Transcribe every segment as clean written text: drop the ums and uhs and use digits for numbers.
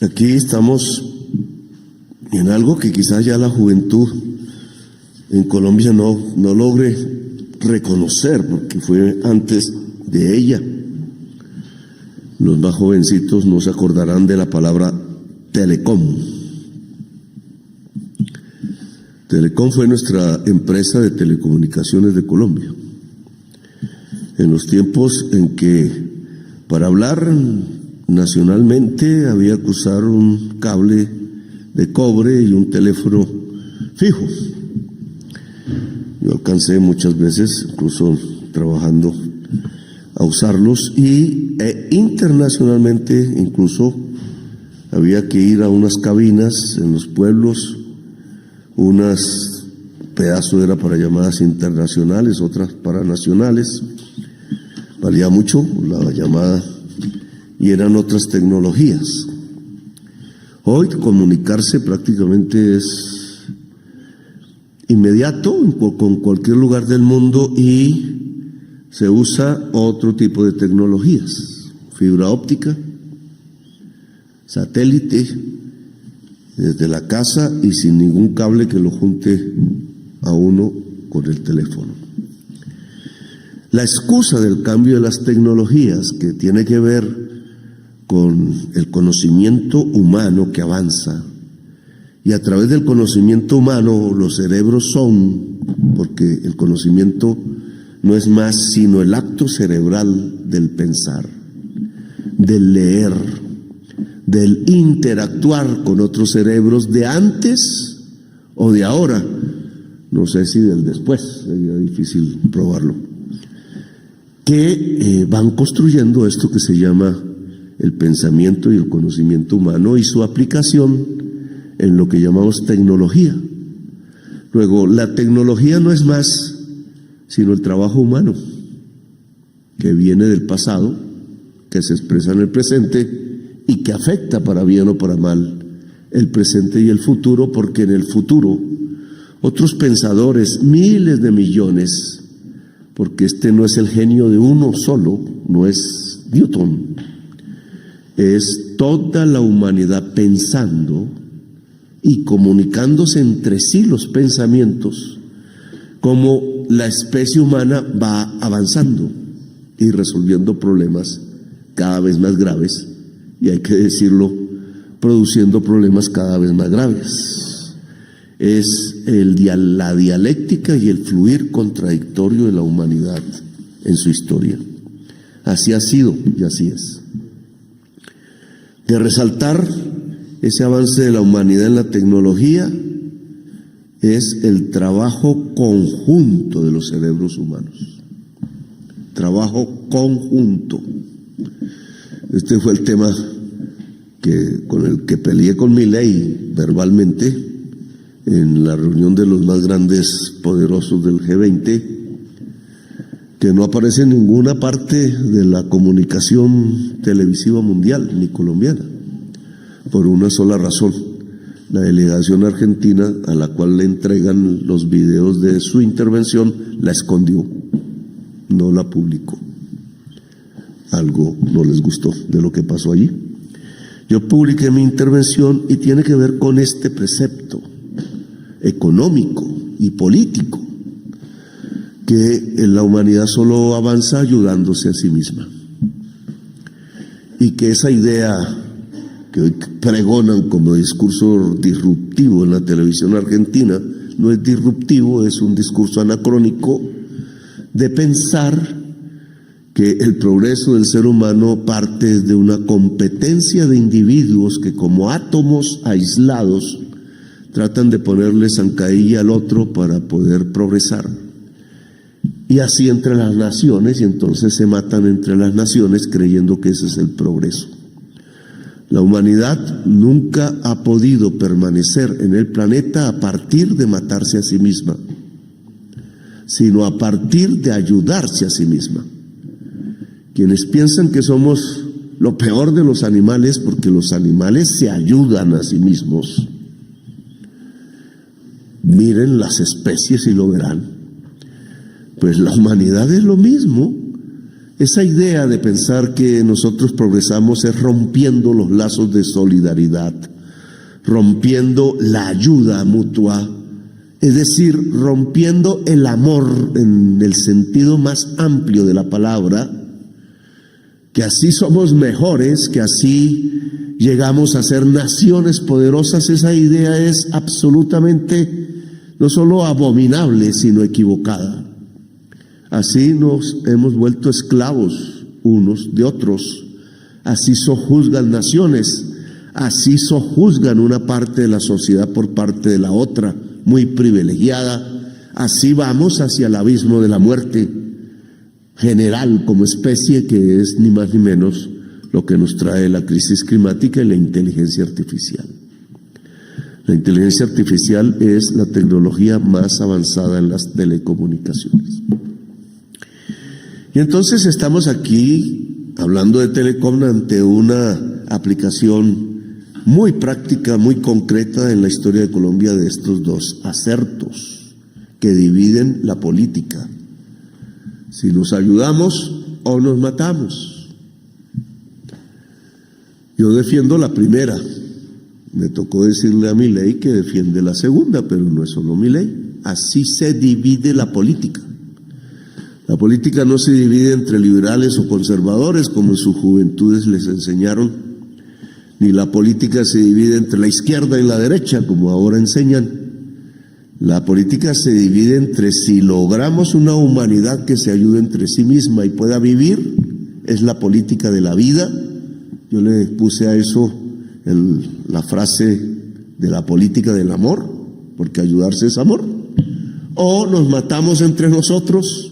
Aquí estamos en algo que quizás ya la juventud en Colombia no logre reconocer, porque fue antes de ella. Los más jovencitos no se acordarán de la palabra Telecom. Telecom fue nuestra empresa de telecomunicaciones de Colombia. En los tiempos en que para hablar nacionalmente había que usar un cable de cobre y un teléfono fijo. Yo alcancé muchas veces, incluso trabajando, a usarlos, y internacionalmente incluso había que ir a unas cabinas en los pueblos, unas pedazos era para llamadas internacionales, otras para nacionales, valía mucho la llamada y eran otras tecnologías. Hoy comunicarse prácticamente es inmediato con cualquier lugar del mundo y se usa otro tipo de tecnologías, fibra óptica, satélite, desde la casa y sin ningún cable que lo junte a uno con el teléfono. La excusa del cambio de las tecnologías, que tiene que ver con el conocimiento humano que avanza, y a través del conocimiento humano los cerebros son, porque el conocimiento no es más sino el acto cerebral del pensar, del leer, del interactuar con otros cerebros de antes o de ahora, no sé si del después, sería difícil probarlo, que van construyendo esto que se llama el pensamiento y el conocimiento humano y su aplicación en lo que llamamos tecnología. Luego, la tecnología no es más sino el trabajo humano, que viene del pasado, que se expresa en el presente y que afecta para bien o para mal el presente y el futuro, porque en el futuro otros pensadores, miles de millones, porque este no es el genio de uno solo, no es Newton, es toda la humanidad pensando y comunicándose entre sí los pensamientos, como la especie humana va avanzando y resolviendo problemas cada vez más graves, y hay que decirlo, produciendo problemas cada vez más graves. Es la dialéctica y el fluir contradictorio de la humanidad en su historia. Así ha sido y así es. De resaltar ese avance de la humanidad en la tecnología es el trabajo conjunto de los cerebros humanos. Trabajo conjunto. Este fue el tema con el que peleé con Milei verbalmente en la reunión de los más grandes poderosos del G20, que no aparece en ninguna parte de la comunicación televisiva mundial ni colombiana, por una sola razón: la delegación argentina, a la cual le entregan los videos de su intervención, la escondió, no la publicó. Algo no les gustó de lo que pasó allí. Yo publiqué mi intervención y tiene que ver con este precepto económico y político, que la humanidad solo avanza ayudándose a sí misma, y que esa idea que hoy pregonan como discurso disruptivo en la televisión argentina no es disruptivo, es un discurso anacrónico de pensar que el progreso del ser humano parte de una competencia de individuos que, como átomos aislados, tratan de ponerle zancadilla al otro para poder progresar. Y así entre las naciones, y entonces se matan entre las naciones creyendo que ese es el progreso. La humanidad nunca ha podido permanecer en el planeta a partir de matarse a sí misma, sino a partir de ayudarse a sí misma. Quienes piensan que somos lo peor de los animales, porque los animales se ayudan a sí mismos, miren las especies y lo verán. Pues la humanidad es lo mismo. Esa idea de pensar que nosotros progresamos es rompiendo los lazos de solidaridad, rompiendo la ayuda mutua, es decir, rompiendo el amor en el sentido más amplio de la palabra, que así somos mejores, que así llegamos a ser naciones poderosas. Esa idea es absolutamente no solo abominable, sino equivocada. Así nos hemos vuelto esclavos unos de otros, así sojuzgan naciones, así sojuzgan una parte de la sociedad por parte de la otra, muy privilegiada. Así vamos hacia el abismo de la muerte general como especie, que es ni más ni menos lo que nos trae la crisis climática y la inteligencia artificial. La inteligencia artificial es la tecnología más avanzada en las telecomunicaciones. Y entonces estamos aquí hablando de telecom ante una aplicación muy práctica, muy concreta en la historia de Colombia de estos dos acertos que dividen la política. Si nos ayudamos o nos matamos. Yo defiendo la primera. Me tocó decirle a Milei que defiende la segunda, pero no es solo Milei. Así se divide la política. La política no se divide entre liberales o conservadores, como en sus juventudes les enseñaron, ni la política se divide entre la izquierda y la derecha, como ahora enseñan. La política se divide entre si logramos una humanidad que se ayude entre sí misma y pueda vivir, es la política de la vida. Yo le puse a eso la frase de la política del amor, porque ayudarse es amor. O nos matamos entre nosotros,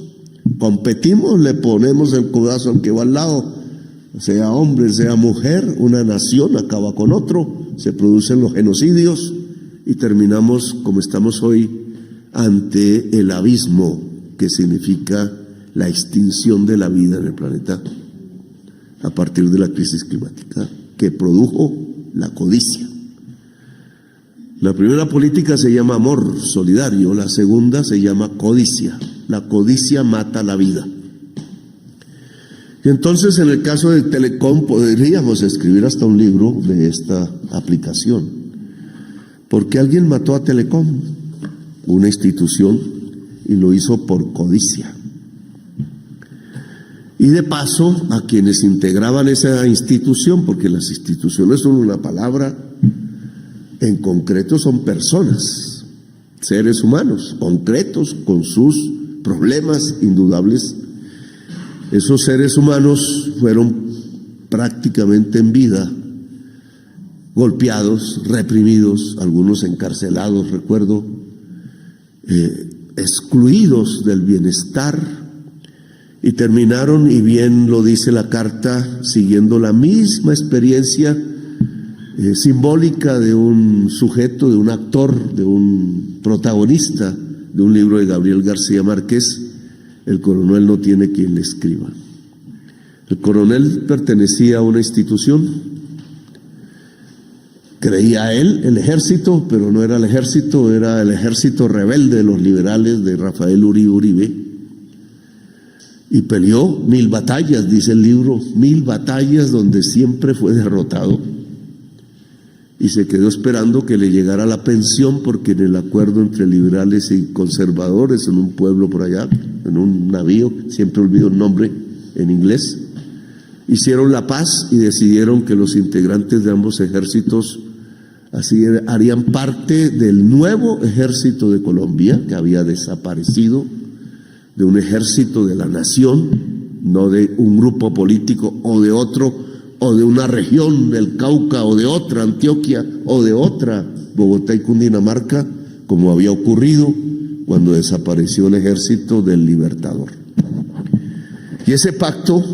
competimos, le ponemos el codazo al que va al lado, sea hombre, sea mujer, una nación acaba con otro, se producen los genocidios y terminamos como estamos hoy ante el abismo que significa la extinción de la vida en el planeta a partir de la crisis climática que produjo la codicia. La primera política se llama amor solidario, la segunda se llama codicia. La codicia mata la vida. Y entonces, en el caso de Telecom, podríamos escribir hasta un libro de esta aplicación. Porque alguien mató a Telecom, una institución, y lo hizo por codicia. Y de paso, a quienes integraban esa institución, porque las instituciones son una palabra, en concreto son personas, seres humanos, concretos, con sus problemas indudables. Esos seres humanos fueron prácticamente en vida golpeados, reprimidos, algunos encarcelados, recuerdo, excluidos del bienestar, y terminaron, y bien lo dice la carta, siguiendo la misma experiencia simbólica de un sujeto, de un actor, de un protagonista de un libro de Gabriel García Márquez. El coronel no tiene quien le escriba. El coronel pertenecía a una institución, creía él el ejército, pero no era el ejército, era el ejército rebelde de los liberales de Rafael Uribe, y peleó 1000 batallas, dice el libro, 1000 batallas donde siempre fue derrotado, y se quedó esperando que le llegara la pensión, porque en el acuerdo entre liberales y conservadores en un pueblo por allá, en un navío, siempre olvido el nombre en inglés, hicieron la paz y decidieron que los integrantes de ambos ejércitos así harían parte del nuevo ejército de Colombia, que había desaparecido, de un ejército de la nación, no de un grupo político o de otro, o de una región del Cauca, o de otra Antioquia, o de otra Bogotá y Cundinamarca, como había ocurrido cuando desapareció el ejército del Libertador. Y ese pacto,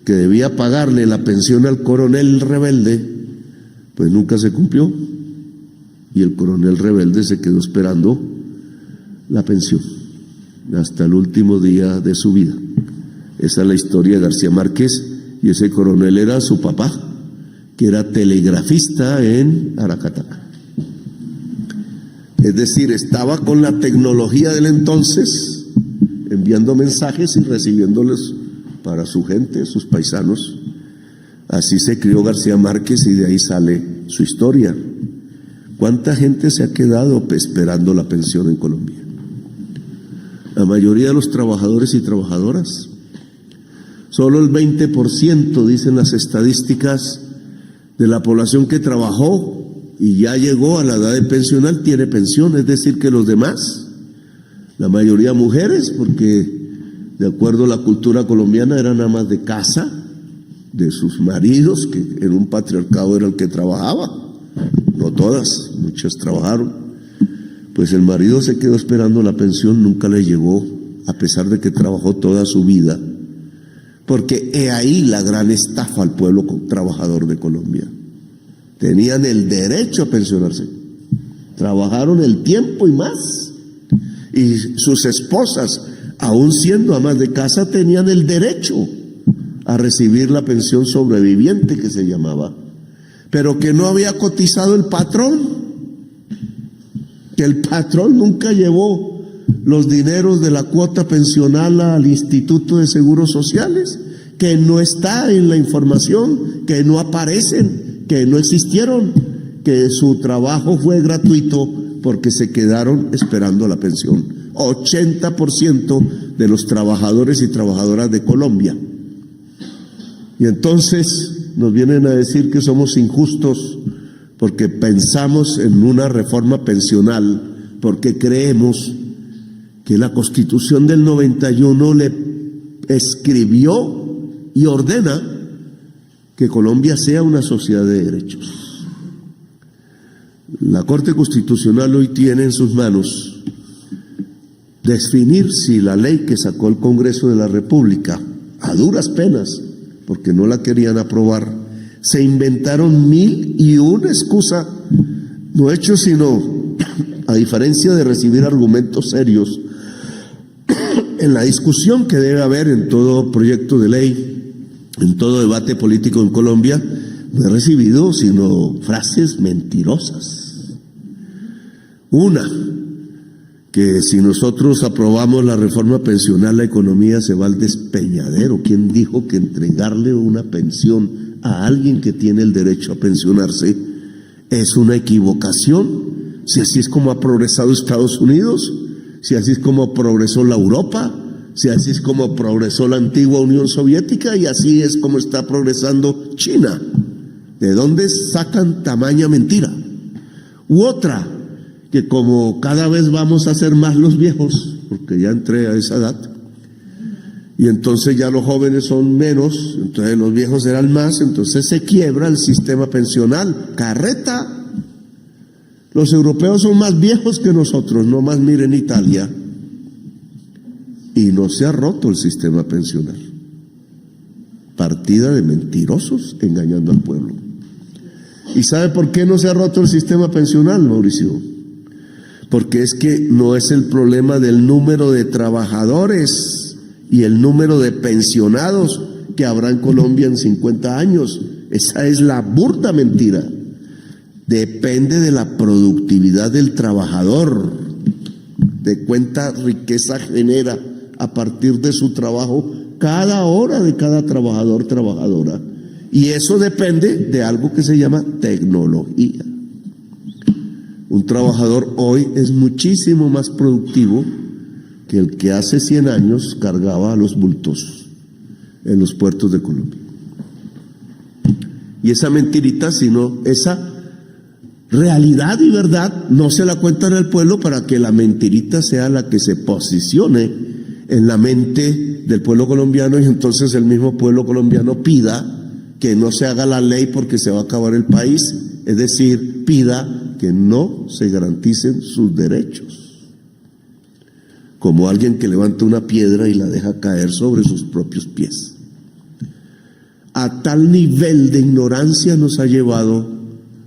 que debía pagarle la pensión al coronel rebelde, pues nunca se cumplió, y el coronel rebelde se quedó esperando la pensión hasta el último día de su vida. Esa es la historia de García Márquez, y ese coronel era su papá, que era telegrafista en Aracataca. Es decir, estaba con la tecnología del entonces, enviando mensajes y recibiéndolos para su gente, sus paisanos. Así se crió García Márquez y de ahí sale su historia. ¿Cuánta gente se ha quedado esperando la pensión en Colombia? La mayoría de los trabajadores y trabajadoras. Solo el 20%, dicen las estadísticas, de la población que trabajó y ya llegó a la edad de pensional tiene pensión, es decir que los demás, la mayoría mujeres, porque de acuerdo a la cultura colombiana eran amas de casa de sus maridos, que en un patriarcado era el que trabajaba, no todas, muchas trabajaron, pues el marido se quedó esperando la pensión, nunca le llegó, a pesar de que trabajó toda su vida, porque he ahí la gran estafa al pueblo trabajador de Colombia. Tenían el derecho a pensionarse, trabajaron el tiempo y más, y sus esposas, aún siendo amas de casa, tenían el derecho a recibir la pensión sobreviviente que se llamaba, pero que no había cotizado el patrón, que el patrón nunca llevó los dineros de la cuota pensional al Instituto de Seguros Sociales, que no está en la información, que no aparecen, que no existieron, que su trabajo fue gratuito porque se quedaron esperando la pensión. 80% de los trabajadores y trabajadoras de Colombia. Y entonces nos vienen a decir que somos injustos porque pensamos en una reforma pensional, porque creemos que la Constitución del 91 le escribió y ordena que Colombia sea una sociedad de derechos. La Corte Constitucional hoy tiene en sus manos definir si la ley que sacó el Congreso de la República, a duras penas, porque no la querían aprobar, se inventaron 1001 excusas, no hechos sino, a diferencia de recibir argumentos serios en la discusión que debe haber en todo proyecto de ley, en todo debate político en Colombia, no he recibido sino frases mentirosas. Una, que si nosotros aprobamos la reforma pensional, la economía se va al despeñadero. ¿Quién dijo que entregarle una pensión a alguien que tiene el derecho a pensionarse es una equivocación? Si así es como ha progresado Estados Unidos, si así es como progresó la Europa, si así es como progresó la antigua Unión Soviética y así es como está progresando China. ¿De dónde sacan tamaña mentira? U otra, que como cada vez vamos a ser más los viejos, porque ya entré a esa edad, y entonces ya los jóvenes son menos, entonces los viejos serán más, entonces se quiebra el sistema pensional. ¡Carreta! Los europeos son más viejos que nosotros, no más miren Italia, y no se ha roto el sistema pensional. Partida de mentirosos engañando al pueblo. ¿Y sabe por qué no se ha roto el sistema pensional, Mauricio? Porque es que no es el problema del número de trabajadores y el número de pensionados que habrá en Colombia en 50 años. Esa es la burda mentira. Depende de la productividad del trabajador, de cuánta riqueza genera a partir de su trabajo cada hora de cada trabajador, trabajadora. Y eso depende de algo que se llama tecnología. Un trabajador hoy es muchísimo más productivo que el que hace 100 años cargaba los bultos en los puertos de Colombia. Y esa mentirita, sino esa realidad y verdad, no se la cuentan al pueblo para que la mentirita sea la que se posicione en la mente del pueblo colombiano y entonces el mismo pueblo colombiano pida que no se haga la ley porque se va a acabar el país, es decir, pida que no se garanticen sus derechos, como alguien que levanta una piedra y la deja caer sobre sus propios pies. A tal nivel de ignorancia nos ha llevado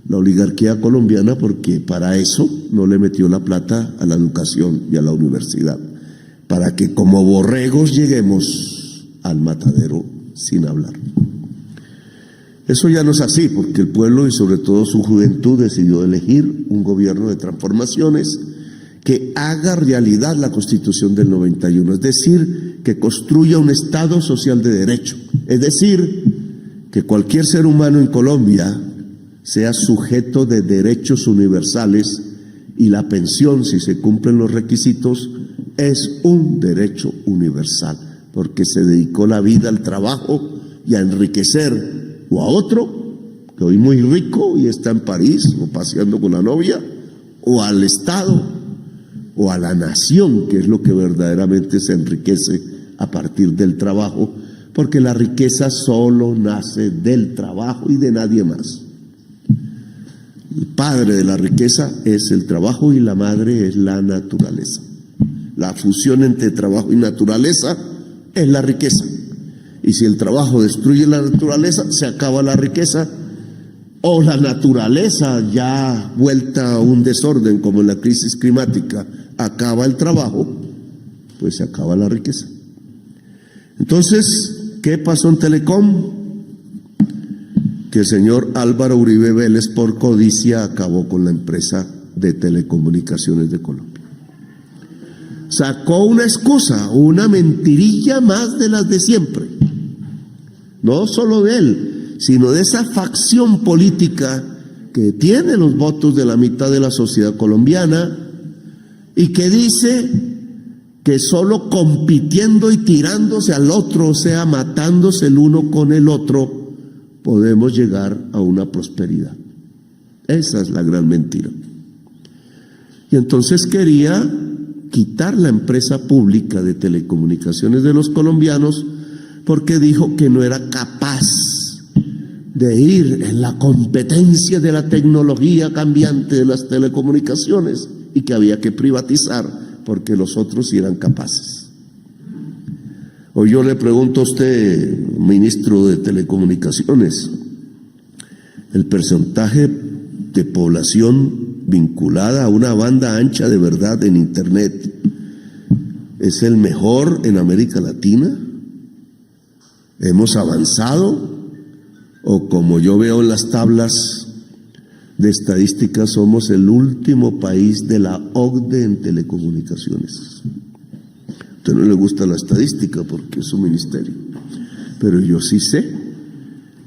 la oligarquía colombiana, porque para eso no le metió la plata a la educación y a la universidad, para que como borregos lleguemos al matadero sin hablar. Eso ya no es así, porque el pueblo y sobre todo su juventud decidió elegir un gobierno de transformaciones que haga realidad la Constitución del 91, es decir, que construya un Estado social de derecho, es decir, que cualquier ser humano en Colombia sea sujeto de derechos universales y la pensión, si se cumplen los requisitos, es un derecho universal, porque se dedicó la vida al trabajo y a enriquecer o a otro, que hoy muy rico y está en París o paseando con la novia, o al Estado o a la nación, que es lo que verdaderamente se enriquece a partir del trabajo, porque la riqueza solo nace del trabajo y de nadie más. El padre de la riqueza es el trabajo y la madre es la naturaleza. La fusión entre trabajo y naturaleza es la riqueza. Y si el trabajo destruye la naturaleza, se acaba la riqueza, o la naturaleza ya vuelta a un desorden como en la crisis climática, acaba el trabajo, pues se acaba la riqueza. Entonces, ¿qué pasó en Telecom? Que el señor Álvaro Uribe Vélez, por codicia, acabó con la empresa de telecomunicaciones de Colombia. Sacó una excusa, una mentirilla más de las de siempre, no solo de él, sino de esa facción política que tiene los votos de la mitad de la sociedad colombiana y que dice que solo compitiendo y tirándose al otro, o sea, matándose el uno con el otro, podemos llegar a una prosperidad. Esa es la gran mentira. Y entonces quería quitar la empresa pública de telecomunicaciones de los colombianos porque dijo que no era capaz de ir en la competencia de la tecnología cambiante de las telecomunicaciones y que había que privatizar porque los otros sí eran capaces. Hoy yo le pregunto a usted, ministro de Telecomunicaciones, el porcentaje de población vinculada a una banda ancha de verdad en Internet es el mejor en América Latina. ¿Hemos avanzado? O como yo veo en las tablas de estadísticas, somos el último país de la OCDE en telecomunicaciones. A usted no le gusta la estadística porque es su ministerio, pero yo sí sé.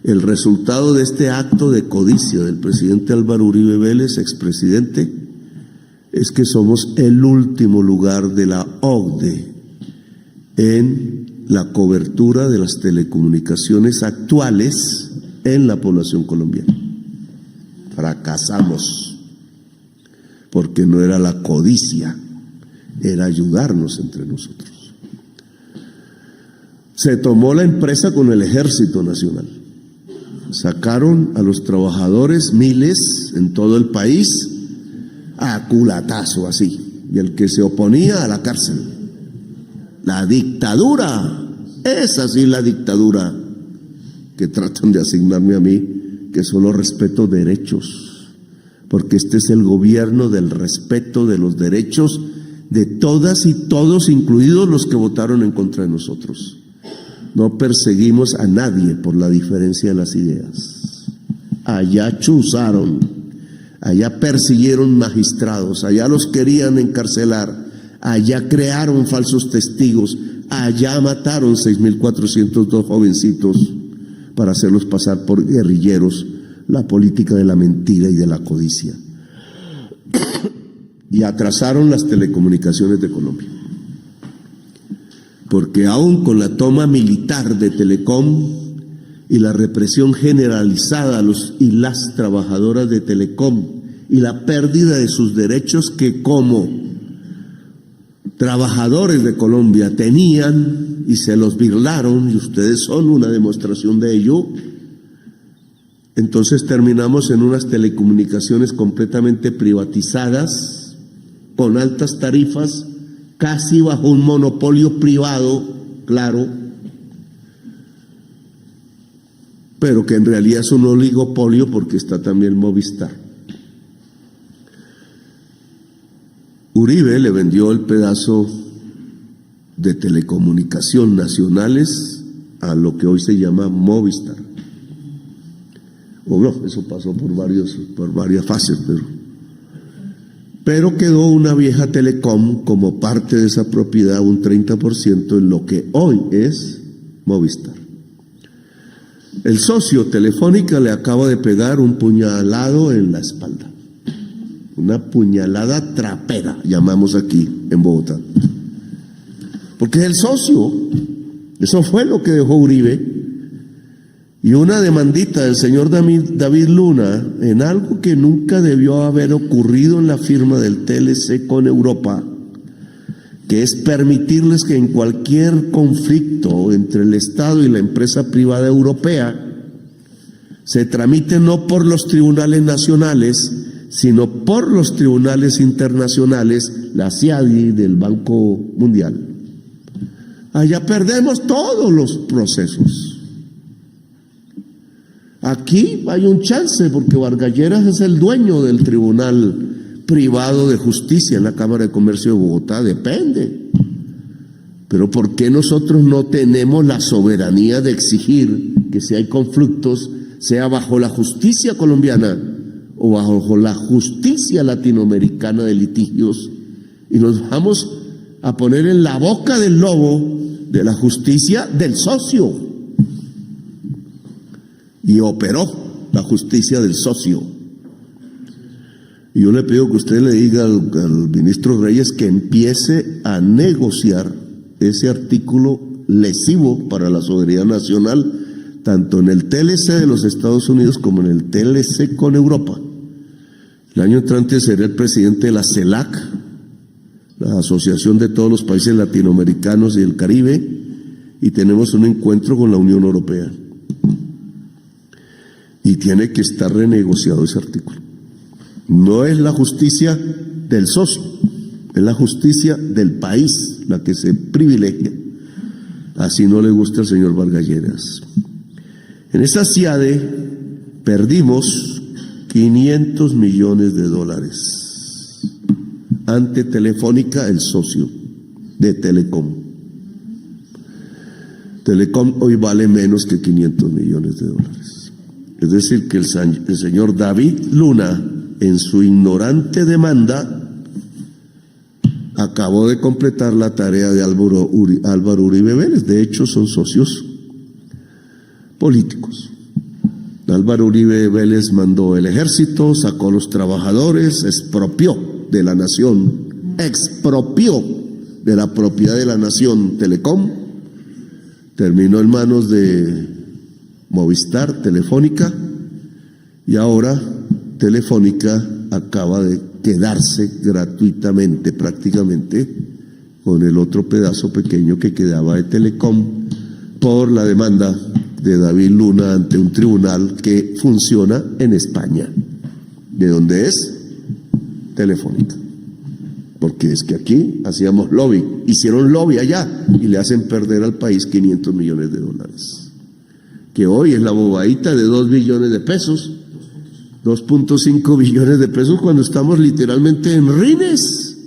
El resultado de este acto de codicia del presidente Álvaro Uribe Vélez, expresidente, es que somos el último lugar de la OCDE en la cobertura de las telecomunicaciones actuales en la población colombiana. Fracasamos, porque no era la codicia, era ayudarnos entre nosotros. Se tomó la empresa con el Ejército Nacional. Sacaron a los trabajadores, miles en todo el país, a culatazo así, y el que se oponía a la cárcel. La dictadura, esa sí la dictadura que tratan de asignarme a mí, que solo respeto derechos, porque este es el gobierno del respeto de los derechos de todas y todos, incluidos los que votaron en contra de nosotros. No perseguimos a nadie por la diferencia de las ideas. Allá chuzaron, allá persiguieron magistrados, allá los querían encarcelar, allá crearon falsos testigos, allá mataron 6.402 jovencitos para hacerlos pasar por guerrilleros, la política de la mentira y de la codicia. Y atrasaron las telecomunicaciones de Colombia. Porque aún con la toma militar de Telecom y la represión generalizada a los y las trabajadoras de Telecom y la pérdida de sus derechos que como trabajadores de Colombia tenían y se los birlaron, y ustedes son una demostración de ello, entonces terminamos en unas telecomunicaciones completamente privatizadas, con altas tarifas, casi bajo un monopolio privado, claro, pero que en realidad es un oligopolio porque está también Movistar. Uribe le vendió el pedazo de telecomunicación nacionales a lo que hoy se llama Movistar. O no, eso pasó por varias fases, pero pero quedó una vieja Telecom como parte de esa propiedad, un 30% en lo que hoy es Movistar. El socio Telefónica le acaba de pegar un puñalado en la espalda, una puñalada trapera, llamamos aquí en Bogotá, porque es el socio. Eso fue lo que dejó Uribe. Y una demandita del señor David Luna en algo que nunca debió haber ocurrido en la firma del TLC con Europa, que es permitirles que en cualquier conflicto entre el Estado y la empresa privada europea se tramite no por los tribunales nacionales, sino por los tribunales internacionales, la CIADI del Banco Mundial. Allá perdemos todos los procesos. Aquí hay un chance porque Vargas Lleras es el dueño del Tribunal Privado de Justicia en la Cámara de Comercio de Bogotá, depende. Pero ¿por qué nosotros no tenemos la soberanía de exigir que si hay conflictos sea bajo la justicia colombiana o bajo la justicia latinoamericana de litigios y nos vamos a poner en la boca del lobo de la justicia del socio? Y operó la justicia del socio. Y yo le pido que usted le diga al ministro Reyes que empiece a negociar ese artículo lesivo para la soberanía nacional, tanto en el TLC de los Estados Unidos como en el TLC con Europa. El año entrante seré el presidente de la CELAC, la Asociación de todos los países latinoamericanos y del Caribe, y tenemos un encuentro con la Unión Europea. Y tiene que estar renegociado ese artículo. No es la justicia del socio, es la justicia del país la que se privilegia. Así no le gusta al señor Vargas Lleras. En esa CIADE perdimos $500 millones ante Telefónica, el socio de Telecom. Telecom hoy vale menos que $500 millones. Es decir, que el señor David Luna, en su ignorante demanda, acabó de completar la tarea de Álvaro Uribe Vélez. De hecho, son socios políticos. Álvaro Uribe Vélez mandó el ejército, sacó a los trabajadores, expropió de la nación, expropió de la propiedad de la nación Telecom, terminó en manos de Movistar, Telefónica, y ahora Telefónica acaba de quedarse gratuitamente, prácticamente, con el otro pedazo pequeño que quedaba de Telecom por la demanda de David Luna ante un tribunal que funciona en España, de donde es Telefónica. Porque es que aquí hacíamos lobby, hicieron lobby allá y le hacen perder al país $500 millones. Que hoy es la bobadita de 2 billones de pesos, 2.5 billones de pesos, cuando estamos literalmente en rines,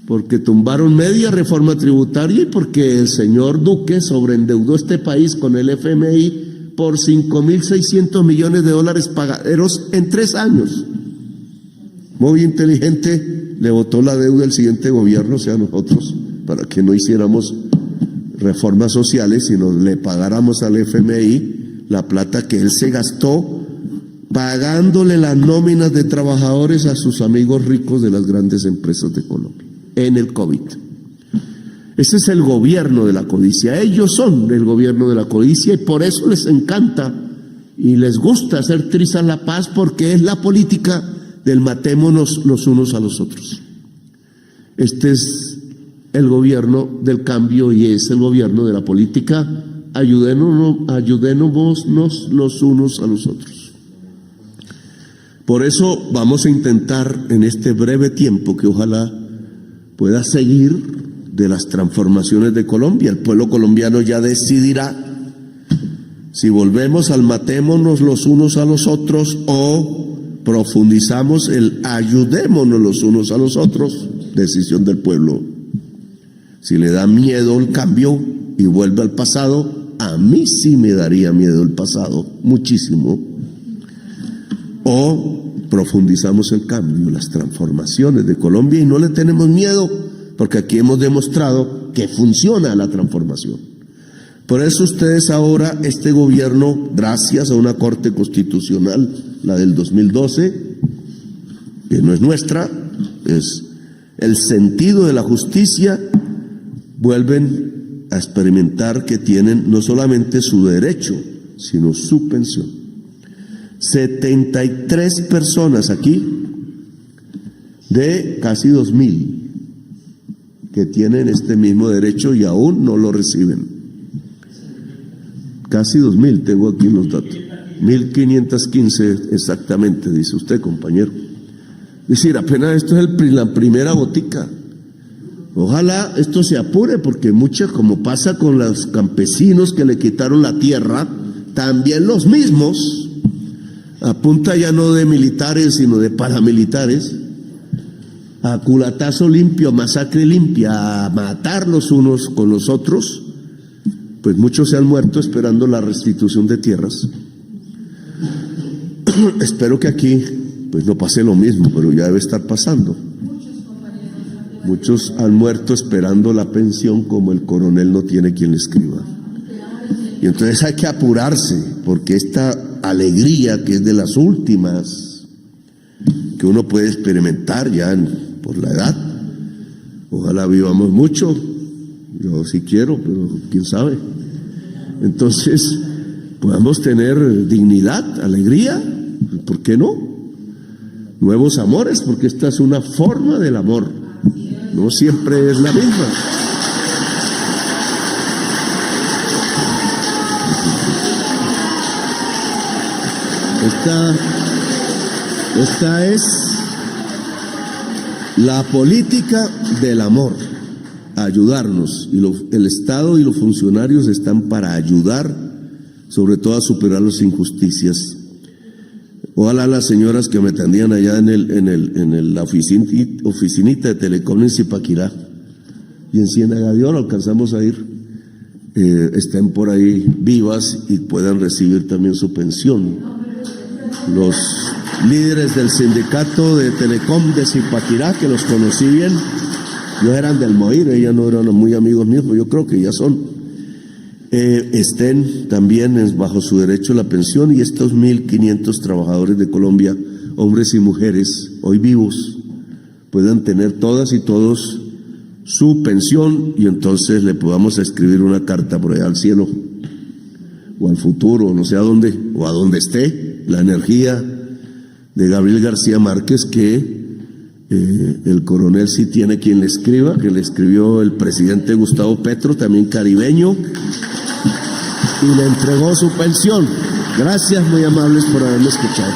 porque tumbaron media reforma tributaria y porque el señor Duque sobreendeudó este país con el FMI por $5.600 millones pagaderos en 3 años. Muy inteligente, le botó la deuda al siguiente gobierno, o sea, nosotros, para que no hiciéramos reformas sociales, sino le pagáramos al FMI la plata que él se gastó pagándole las nóminas de trabajadores a sus amigos ricos de las grandes empresas de Colombia en el COVID. Ese es el gobierno de la codicia. Ellos son el gobierno de la codicia y por eso les encanta y les gusta hacer trizas la paz, porque es la política del matémonos los unos a los otros. Este es el gobierno del cambio y es el gobierno de la política. Ayudémonos los unos a los otros. Por eso vamos a intentar en este breve tiempo, que ojalá pueda seguir, de las transformaciones de Colombia. El pueblo colombiano ya decidirá si volvemos al matémonos los unos a los otros o profundizamos el ayudémonos los unos a los otros. Decisión del pueblo. Si le da miedo el cambio y vuelve al pasado, a mí sí me daría miedo el pasado, muchísimo. O profundizamos el cambio, las transformaciones de Colombia y no le tenemos miedo, porque aquí hemos demostrado que funciona la transformación. Por eso ustedes ahora, este gobierno, gracias a una Corte Constitucional, la del 2012, que no es nuestra, es el sentido de la justicia, vuelven a experimentar que tienen no solamente su derecho, sino su pensión. 73 personas aquí, de casi 2.000, que tienen este mismo derecho y aún no lo reciben. Casi 2.000, tengo aquí los datos. 1.515 exactamente, dice usted, compañero. Es decir, apenas esto es la primera botica. Ojalá esto se apure, porque muchas, como pasa con los campesinos que le quitaron la tierra, también los mismos, a punta ya no de militares, sino de paramilitares, a culatazo limpio, masacre limpia, a matar los unos con los otros, pues muchos se han muerto esperando la restitución de tierras. Espero que aquí pues no pase lo mismo, pero ya debe estar pasando. Muchos han muerto esperando la pensión, como el coronel no tiene quien le escriba. Y entonces hay que apurarse, porque esta alegría, que es de las últimas que uno puede experimentar ya por la edad, ojalá vivamos mucho, yo sí quiero, pero quién sabe. Entonces podamos tener dignidad, alegría, ¿por qué no? Nuevos amores, porque esta es una forma del amor, no siempre es la misma. Esta es la política del amor, ayudarnos, y el Estado y los funcionarios están para ayudar, sobre todo a superar las injusticias. Ojalá las señoras que me atendían allá en la oficinita de Telecom en Zipaquirá y en Ciénaga de Oro, alcanzamos a ir, estén por ahí vivas y puedan recibir también su pensión. Los líderes del sindicato de Telecom de Zipaquirá, que los conocí bien, no eran del MOIR, ellas no eran muy amigos míos, pero yo creo que ya son, estén también bajo su derecho a la pensión, y estos 1.500 trabajadores de Colombia, hombres y mujeres, hoy vivos, puedan tener todas y todos su pensión, y entonces le podamos escribir una carta por allá al cielo, o al futuro, no sé a dónde, o a donde esté la energía de Gabriel García Márquez, que el coronel sí tiene quien le escriba, que le escribió el presidente Gustavo Petro, también caribeño, y le entregó su pensión. Gracias, muy amables por haberme escuchado.